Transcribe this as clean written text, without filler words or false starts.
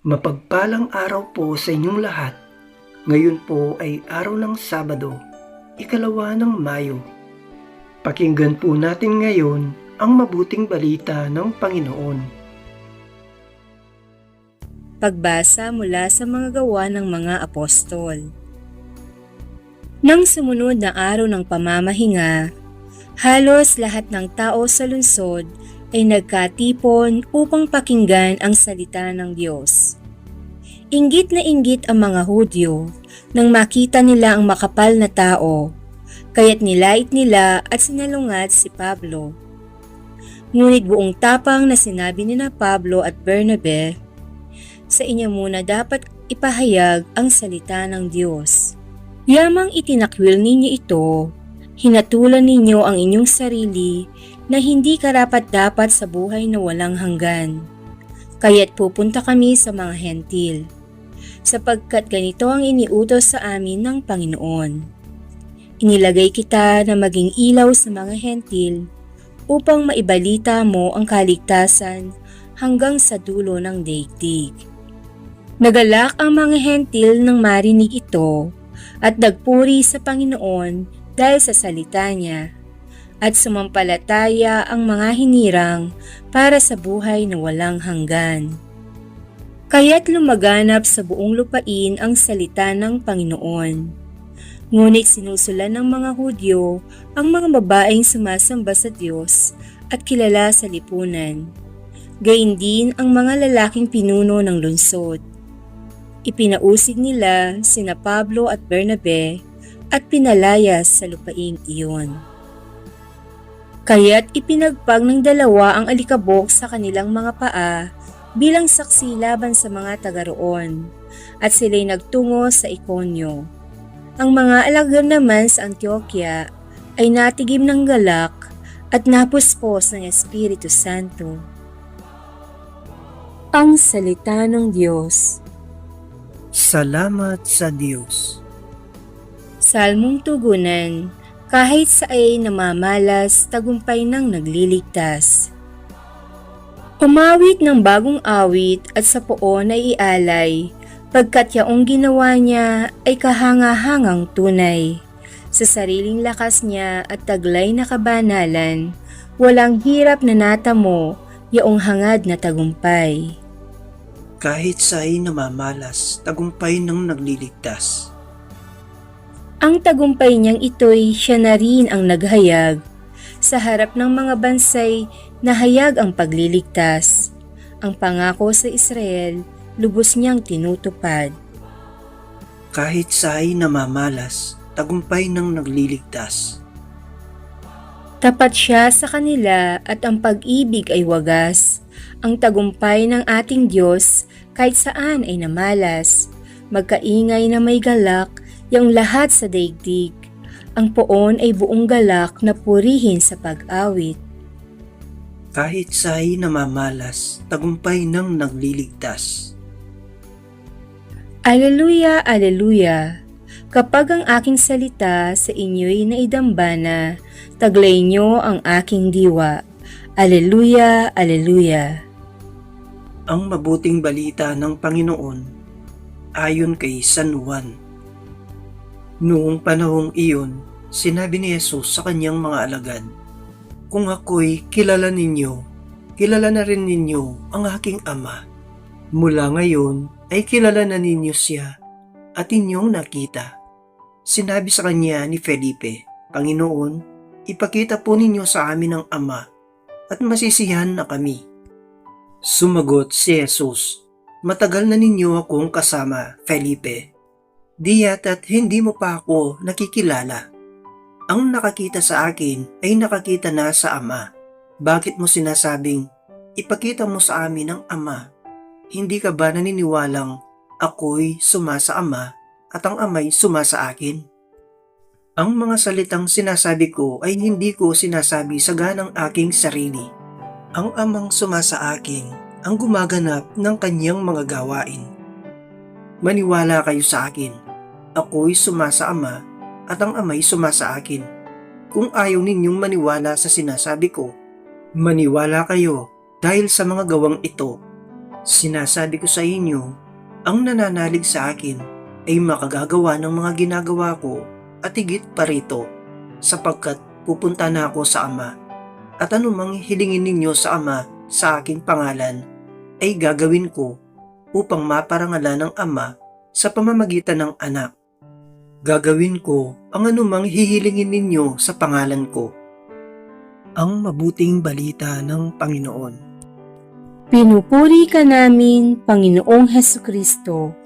Mapagpalang araw po sa inyong lahat. Ngayon po ay araw ng Sabado, 2 ng Mayo. Pakinggan po natin ngayon ang mabuting balita ng Panginoon. Pagbasa mula sa mga gawa ng mga apostol. Nang sumunod na araw ng pamamahinga, halos lahat ng tao sa lungsod ay nagkatipon upang pakinggan ang salita ng Diyos. Inggit na inggit ang mga Hudyo nang makita nila ang makapal na tao, kaya't nilait nila at sinalungat si Pablo. Ngunit buong tapang na sinabi ni na Pablo at Bernabe, sa inyo muna dapat ipahayag ang salita ng Diyos. Yamang itinakwil ninyo ito, hinatulan ninyo ang inyong sarili na hindi karapat-dapat sa buhay na walang hanggan. Kaya't pupunta kami sa mga hentil, sapagkat ganito ang iniutos sa amin ng Panginoon. Inilagay kita na maging ilaw sa mga hentil upang maibalita mo ang kaligtasan hanggang sa dulo ng daigdig. Nagalak ang mga hentil nang marinig ito at nagpuri sa Panginoon dahil sa salita niya, at sumampalataya ang mga hinirang para sa buhay na walang hanggan. Kaya't lumaganap sa buong lupain ang salita ng Panginoon. Ngunit sinusulan ng mga Hudyo ang mga babaeng sumasamba sa Diyos at kilala sa lipunan, gayon din ang mga lalaking pinuno ng lungsod. Ipinausig nila sina Pablo at Bernabe at pinalayas sa lupaing iyon. Kaya't ipinagpag ng dalawa ang alikabok sa kanilang mga paa bilang saksi laban sa mga taga roon, at sila'y nagtungo sa Ikonyo. Ang mga alagad naman sa Antioquia ay natigim ng galak at napuspos ng Espiritu Santo. Ang Salita ng Diyos. Salamat sa Diyos. Salmong tugunan. Kahit sa ay namamalas, tagumpay ng nagliligtas. Umawit ng bagong awit at sa poon ay ialay, pagkat yaong ginawa niya ay kahanga-hangang tunay. Sa sariling lakas niya at taglay na kabanalan, walang hirap na natamo, yaong hangad na tagumpay. Kahit sa ay namamalas, tagumpay ng nagliligtas. Ang tagumpay niyang ito'y siya na rin ang naghayag. Sa harap ng mga bansay, nahayag ang pagliligtas. Ang pangako sa Israel, lubos niyang tinutupad. Kahit sa ay namamalas, tagumpay ng nagliligtas. Tapat siya sa kanila at ang pag-ibig ay wagas. Ang tagumpay ng ating Diyos kahit saan ay namalas. Magkaingay na may galak, yang lahat sa daigdig. Ang poon ay buong galak na purihin sa pag-awit. Kahit sa ay namamalas, tagumpay ng nagliligtas. Aleluya, aleluya! Kapag ang aking salita sa inyo'y naidambana, taglay niyo ang aking diwa. Aleluya, aleluya! Ang mabuting balita ng Panginoon ayon kay San Juan. Noong panahong iyon, sinabi ni Jesus sa kanyang mga alagad, kung ako'y kilala ninyo, kilala na rin ninyo ang aking Ama. Mula ngayon ay kilala na ninyo siya at inyong nakita. Sinabi sa kanya ni Felipe, Panginoon, ipakita po ninyo sa amin ang Ama at masisiyahan na kami. Sumagot si Jesus, matagal na ninyo akong kasama, Felipe. Di yata't hindi mo pa ako nakikilala. Ang nakakita sa akin ay nakakita na sa Ama. Bakit mo sinasabing, ipakita mo sa amin ang Ama? Hindi ka ba naniniwalang ako'y suma sa Ama at ang Ama'y suma sa akin? Ang mga salitang sinasabi ko ay hindi ko sinasabi sa ganang aking sarili. Ang Amang suma sa akin ang gumaganap ng kanyang mga gawain. Maniwala kayo sa akin. Ako'y suma sa Ama at ang Ama'y suma sa akin. Kung ayaw ninyong maniwala sa sinasabi ko, maniwala kayo dahil sa mga gawang ito. Sinasabi ko sa inyo, ang nananalig sa akin ay makagagawa ng mga ginagawa ko at higit pa rito, sapagkat pupunta na ako sa Ama. At anumang hilingin ninyo sa Ama sa aking pangalan ay gagawin ko upang maparangalan ng Ama sa pamamagitan ng Anak. Gagawin ko ang anumang hihilingin ninyo sa pangalan ko. Ang mabuting balita ng Panginoon. Pinupuri ka namin, Panginoong Hesukristo.